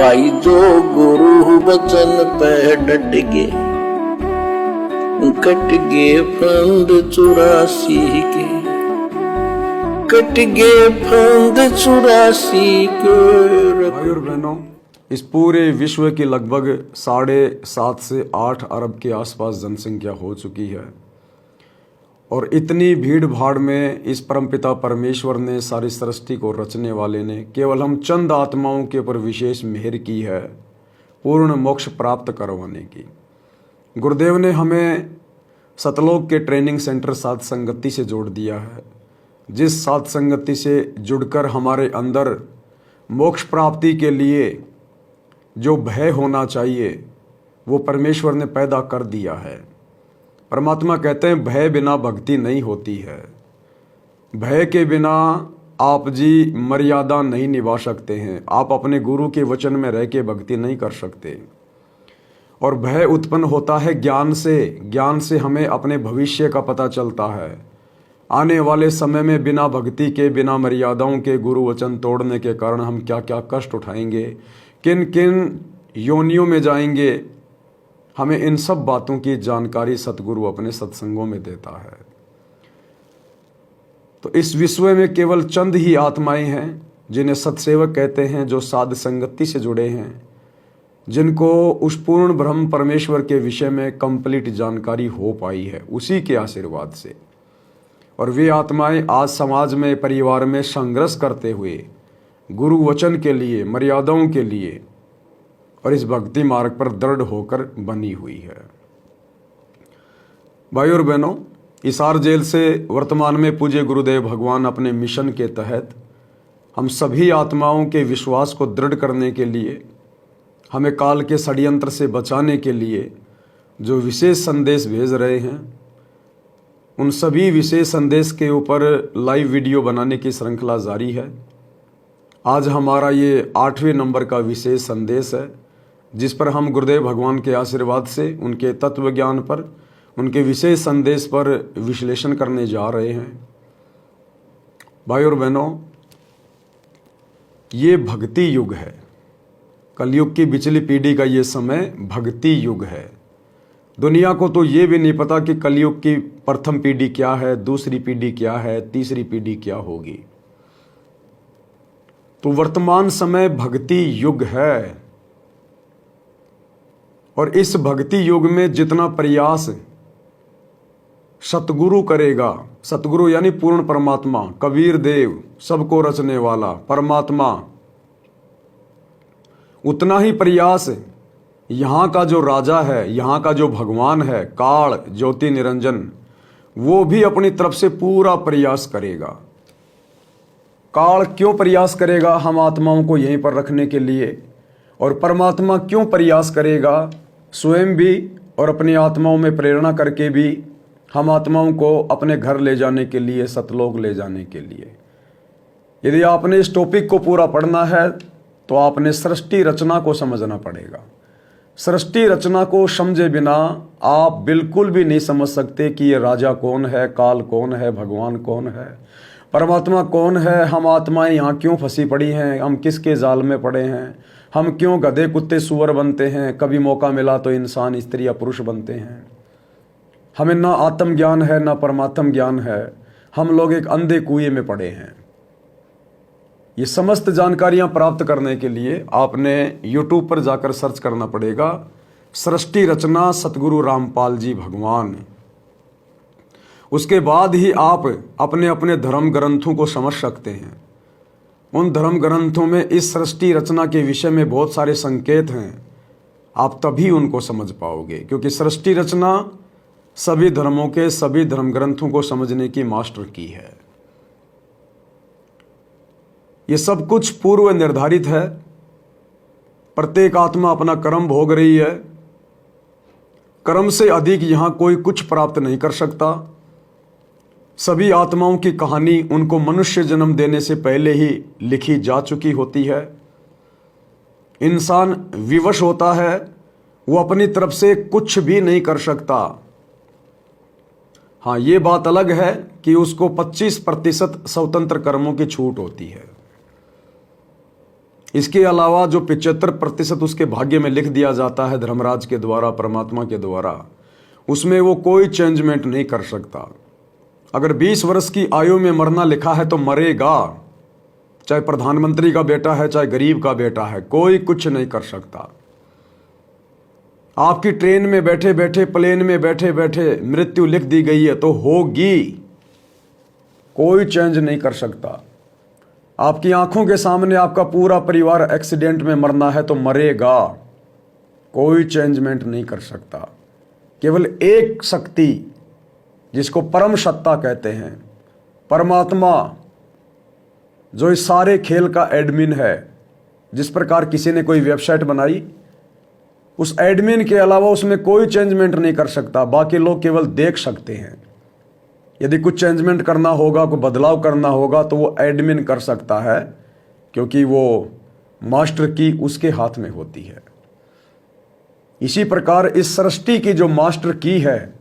भाई जो गुरु वचन पे डट गए, कट गए फंद 84 के, कट गए फंद 84 के। भाई और बहनों, इस पूरे विश्व की लगभग 7.5 से 8 अरब के आसपास जनसंख्या हो चुकी है और इतनी भीड़ भाड़ में इस परमपिता परमेश्वर ने, सारी सृष्टि को रचने वाले ने केवल हम चंद आत्माओं के ऊपर विशेष मेहर की है पूर्ण मोक्ष प्राप्त करवाने की। गुरुदेव ने हमें सतलोक के ट्रेनिंग सेंटर साध संगति से जोड़ दिया है, जिस साध संगति से जुड़कर हमारे अंदर मोक्ष प्राप्ति के लिए जो भय होना चाहिए वो परमेश्वर ने पैदा कर दिया है। परमात्मा कहते हैं भय बिना भक्ति नहीं होती है। भय के बिना आप जी मर्यादा नहीं निभा सकते हैं, आप अपने गुरु के वचन में रह के भक्ति नहीं कर सकते। और भय उत्पन्न होता है ज्ञान से। ज्ञान से हमें अपने भविष्य का पता चलता है। आने वाले समय में बिना भक्ति के, बिना मर्यादाओं के गुरु वचन तोड़ने के कारण हम क्या क्या कष्ट उठाएंगे, किन किन योनियों में जाएंगे, हमें इन सब बातों की जानकारी सतगुरु अपने सत्संगों में देता है। तो इस विश्व में केवल चंद ही आत्माएं हैं जिन्हें सत्सेवक कहते हैं, जो साध संगति से जुड़े हैं, जिनको उस पूर्ण ब्रह्म परमेश्वर के विषय में कंप्लीट जानकारी हो पाई है उसी के आशीर्वाद से। और वे आत्माएं आज समाज में, परिवार में संघर्ष करते हुए गुरु वचन के लिए, मर्यादाओं के लिए और इस भक्ति मार्ग पर दृढ़ होकर बनी हुई है। भाई और बहनों, हिसार जेल से वर्तमान में पूज्य गुरुदेव भगवान अपने मिशन के तहत हम सभी आत्माओं के विश्वास को दृढ़ करने के लिए, हमें काल के षड्यंत्र से बचाने के लिए जो विशेष संदेश भेज रहे हैं, उन सभी विशेष संदेश के ऊपर लाइव वीडियो बनाने की श्रृंखला जारी है। आज हमारा ये 8वें नंबर का विशेष संदेश है, जिस पर हम गुरुदेव भगवान के आशीर्वाद से उनके तत्व ज्ञान पर, उनके विशेष संदेश पर विश्लेषण करने जा रहे हैं। भाई और बहनों, ये भक्ति युग है। कलयुग की बिचली पीढ़ी का ये समय भक्ति युग है। दुनिया को तो ये भी नहीं पता कि कलयुग की प्रथम पीढ़ी क्या है, दूसरी पीढ़ी क्या है, तीसरी पीढ़ी क्या होगी। तो वर्तमान समय भक्ति युग है और इस भक्ति युग में जितना प्रयास सतगुरु करेगा, सतगुरु यानी पूर्ण परमात्मा, कबीर देव, सबको रचने वाला परमात्मा, उतना ही प्रयास यहाँ का जो राजा है, यहाँ का जो भगवान है, काल ज्योति निरंजन, वो भी अपनी तरफ से पूरा प्रयास करेगा। काल क्यों प्रयास करेगा हम आत्माओं को यहीं पर रखने के लिए, और परमात्मा क्यों प्रयास करेगा स्वयं भी और अपनी आत्माओं में प्रेरणा करके भी हम आत्माओं को अपने घर ले जाने के लिए, सतलोक ले जाने के लिए। यदि आपने इस टॉपिक को पूरा पढ़ना है तो आपने सृष्टि रचना को समझना पड़ेगा। सृष्टि रचना को समझे बिना आप बिल्कुल भी नहीं समझ सकते कि ये राजा कौन है, काल कौन है, भगवान कौन है, परमात्मा कौन है, हम आत्माएं यहाँ क्यों फंसी पड़ी हैं, हम किसके जाल में पड़े हैं, हम क्यों गधे कुत्ते सुअर बनते हैं, कभी मौका मिला तो इंसान स्त्री या पुरुष बनते हैं। हमें ना आत्म ज्ञान है ना परमात्म ज्ञान है, हम लोग एक अंधे कुएं में पड़े हैं। ये समस्त जानकारियां प्राप्त करने के लिए आपने YouTube पर जाकर सर्च करना पड़ेगा, सृष्टि रचना सतगुरु रामपाल जी भगवान। उसके बाद ही आप अपने अपने धर्म ग्रंथों को समझ सकते हैं। उन धर्म ग्रंथों में इस सृष्टि रचना के विषय में बहुत सारे संकेत हैं, आप तभी उनको समझ पाओगे, क्योंकि सृष्टि रचना सभी धर्मों के, सभी धर्म ग्रंथों को समझने की मास्टर की है। ये सब कुछ पूर्व निर्धारित है। प्रत्येक आत्मा अपना कर्म भोग रही है। कर्म से अधिक यहां कोई कुछ प्राप्त नहीं कर सकता। सभी आत्माओं की कहानी उनको मनुष्य जन्म देने से पहले ही लिखी जा चुकी होती है। इंसान विवश होता है, वो अपनी तरफ से कुछ भी नहीं कर सकता। हाँ, ये बात अलग है कि उसको 25% स्वतंत्र कर्मों की छूट होती है। इसके अलावा जो 75% उसके भाग्य में लिख दिया जाता है धर्मराज के द्वारा, परमात्मा के द्वारा, उसमें वो कोई चेंजमेंट नहीं कर सकता। अगर 20 वर्ष की आयु में मरना लिखा है तो मरेगा, चाहे प्रधानमंत्री का बेटा है, चाहे गरीब का बेटा है, कोई कुछ नहीं कर सकता। आपकी ट्रेन में बैठे बैठे, प्लेन में बैठे बैठे मृत्यु लिख दी गई है तो होगी, कोई चेंज नहीं कर सकता। आपकी आंखों के सामने आपका पूरा परिवार एक्सीडेंट में मरना है तो मरेगा, कोई चेंजमेंट नहीं कर सकता। केवल एक शक्ति, जिसको परम सत्ता कहते हैं, परमात्मा, जो इस सारे खेल का एडमिन है। जिस प्रकार किसी ने कोई वेबसाइट बनाई, उस एडमिन के अलावा उसमें कोई चेंजमेंट नहीं कर सकता, बाकी लोग केवल देख सकते हैं। यदि कुछ चेंजमेंट करना होगा, कोई बदलाव करना होगा तो वो एडमिन कर सकता है, क्योंकि वो मास्टर की उसके हाथ में होती है। इसी प्रकार इस सृष्टि की जो मास्टर की है,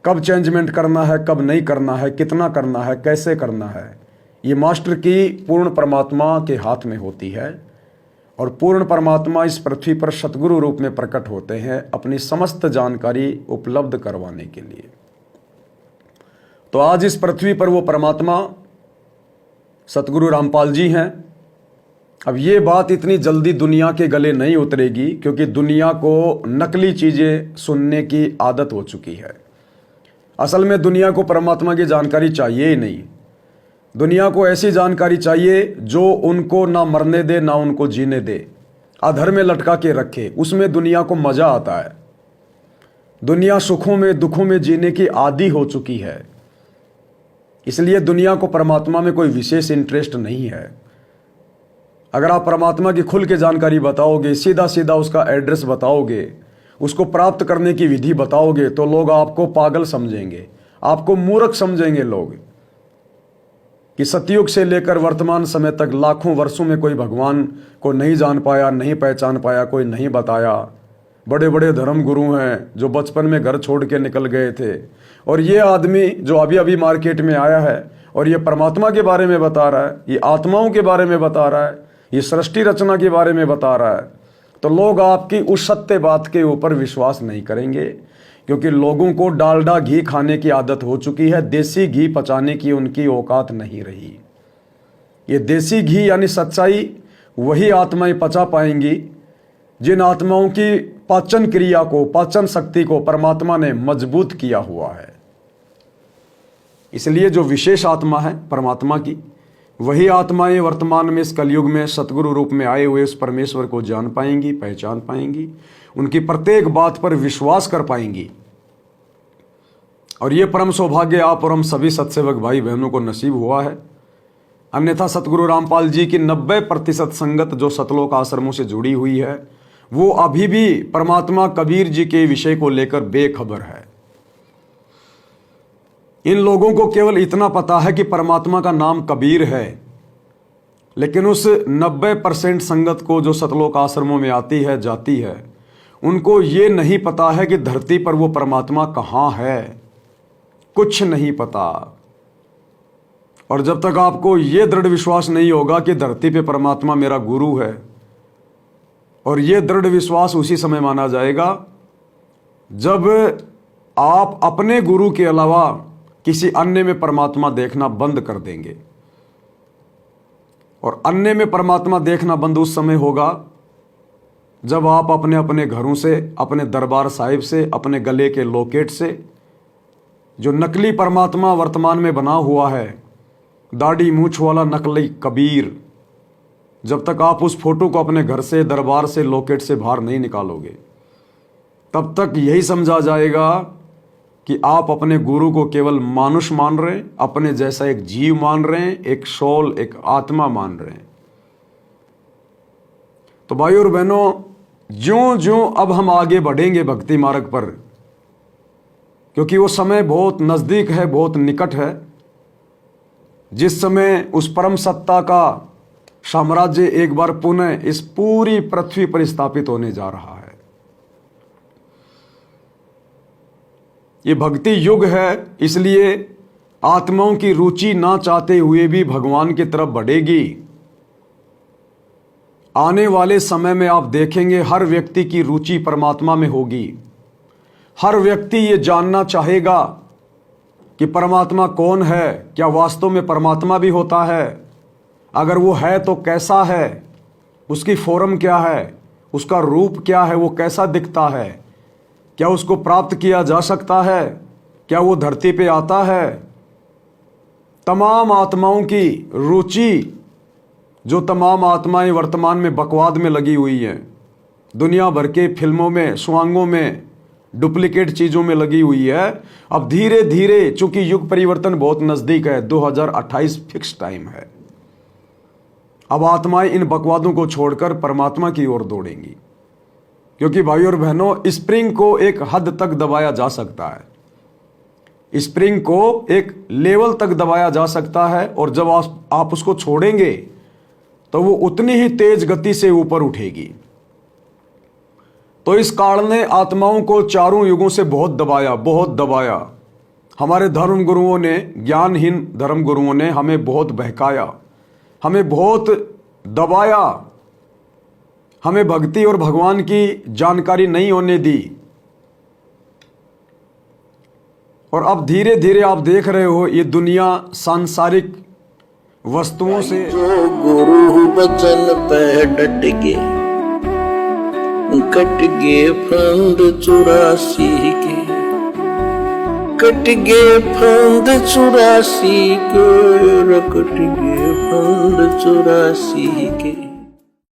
कब चेंजमेंट करना है, कब नहीं करना है, कितना करना है, कैसे करना है, ये मास्टर की पूर्ण परमात्मा के हाथ में होती है। और पूर्ण परमात्मा इस पृथ्वी पर सतगुरु रूप में प्रकट होते हैं अपनी समस्त जानकारी उपलब्ध करवाने के लिए। तो आज इस पृथ्वी पर वो परमात्मा सतगुरु रामपाल जी हैं। अब ये बात इतनी जल्दी दुनिया के गले नहीं उतरेगी, क्योंकि दुनिया को नकली चीज़ें सुनने की आदत हो चुकी है। असल में दुनिया को परमात्मा की जानकारी चाहिए ही नहीं। दुनिया को ऐसी जानकारी चाहिए जो उनको ना मरने दे, ना उनको जीने दे, अधर में लटका के रखे। उसमें दुनिया को मज़ा आता है। दुनिया सुखों में दुखों में जीने की आदी हो चुकी है, इसलिए दुनिया को परमात्मा में कोई विशेष इंटरेस्ट नहीं है। अगर आप परमात्मा की खुल के जानकारी बताओगे, सीधा सीधा उसका एड्रेस बताओगे, उसको प्राप्त करने की विधि बताओगे, तो लोग आपको पागल समझेंगे, आपको मूर्ख समझेंगे लोग। कि सतयुग से लेकर वर्तमान समय तक लाखों वर्षों में कोई भगवान को नहीं जान पाया, नहीं पहचान पाया, कोई नहीं बताया। बड़े बड़े धर्म गुरु हैं जो बचपन में घर छोड़ के निकल गए थे, और ये आदमी जो अभी अभी मार्केट में आया है और ये परमात्मा के बारे में बता रहा है, ये आत्माओं के बारे में बता रहा है, ये सृष्टि रचना के बारे में बता रहा है, तो लोग आपकी उस सत्य बात के ऊपर विश्वास नहीं करेंगे, क्योंकि लोगों को डालडा घी खाने की आदत हो चुकी है। देसी घी पचाने की उनकी औकात नहीं रही। ये देसी घी यानी सच्चाई वही आत्माएं पचा पाएंगी जिन आत्माओं की पाचन क्रिया को, पाचन शक्ति को परमात्मा ने मजबूत किया हुआ है। इसलिए जो विशेष आत्मा है परमात्मा की, वही आत्माएं वर्तमान में इस कलयुग में सतगुरु रूप में आए हुए उस परमेश्वर को जान पाएंगी, पहचान पाएंगी, उनकी प्रत्येक बात पर विश्वास कर पाएंगी। और ये परम सौभाग्य आप और हम सभी सत्सेवक भाई बहनों को नसीब हुआ है। अन्यथा सतगुरु रामपाल जी की 90% संगत जो सतलोक आश्रमों से जुड़ी हुई है, वो अभी भी परमात्मा कबीर जी के विषय को लेकर बेखबर है। इन लोगों को केवल इतना पता है कि परमात्मा का नाम कबीर है, लेकिन उस 90% संगत को जो सतलोक आश्रमों में आती है, जाती है, उनको ये नहीं पता है कि धरती पर वो परमात्मा कहाँ है, कुछ नहीं पता। और जब तक आपको ये दृढ़ विश्वास नहीं होगा कि धरती पे परमात्मा मेरा गुरु है, और ये दृढ़ विश्वास उसी समय माना जाएगा जब आप अपने गुरु के अलावा किसी अन्य में परमात्मा देखना बंद कर देंगे। और अन्य में परमात्मा देखना बंद उस समय होगा जब आप अपने अपने घरों से, अपने दरबार साहिब से, अपने गले के लॉकेट से जो नकली परमात्मा वर्तमान में बना हुआ है, दाढ़ी मूंछ वाला नकली कबीर, जब तक आप उस फोटो को अपने घर से, दरबार से, लॉकेट से बाहर नहीं निकालोगे, तब तक यही समझा जाएगा कि आप अपने गुरु को केवल मानुष मान रहे हैं, अपने जैसा एक जीव मान रहे हैं, एक सोल, एक आत्मा मान रहे हैं। तो भाइयों और बहनों, ज्यों ज्यों अब हम आगे बढ़ेंगे भक्ति मार्ग पर, क्योंकि वो समय बहुत नज़दीक है, बहुत निकट है, जिस समय उस परम सत्ता का साम्राज्य एक बार पुनः इस पूरी पृथ्वी पर स्थापित होने जा रहा है। ये भक्ति युग है, इसलिए आत्माओं की रुचि ना चाहते हुए भी भगवान की तरफ बढ़ेगी। आने वाले समय में आप देखेंगे हर व्यक्ति की रुचि परमात्मा में होगी। हर व्यक्ति ये जानना चाहेगा कि परमात्मा कौन है, क्या वास्तव में परमात्मा भी होता है, अगर वो है तो कैसा है, उसकी फॉर्म क्या है, उसका रूप क्या है, वो कैसा दिखता है, क्या उसको प्राप्त किया जा सकता है, क्या वो धरती पे आता है। तमाम आत्माओं की रुचि, जो तमाम आत्माएं वर्तमान में बकवाद में लगी हुई हैं, दुनिया भर के फिल्मों में, स्वांगों में, डुप्लीकेट चीज़ों में लगी हुई है, अब धीरे धीरे, चूंकि युग परिवर्तन बहुत नज़दीक है, 2028 फिक्स टाइम है, अब आत्माएं इन बकवादों को छोड़कर परमात्मा की ओर दौड़ेंगी। क्योंकि भाई और बहनों, स्प्रिंग को एक हद तक दबाया जा सकता है, स्प्रिंग को एक लेवल तक दबाया जा सकता है, और जब आप उसको छोड़ेंगे तो वो उतनी ही तेज गति से ऊपर उठेगी। तो इस काल ने आत्माओं को चारों युगों से बहुत दबाया। हमारे धर्म गुरुओं ने, ज्ञानहीन धर्म गुरुओं ने हमें बहुत बहकाया, हमें बहुत दबाया, हमें भक्ति और भगवान की जानकारी नहीं होने दी। और अब धीरे धीरे आप देख रहे हो, ये दुनिया सांसारिक वस्तुओं से, जो गुरु बचन पे डट के कट गए फंद 84 के, कट गए फंद 84 के, कट गए फंद 84 के।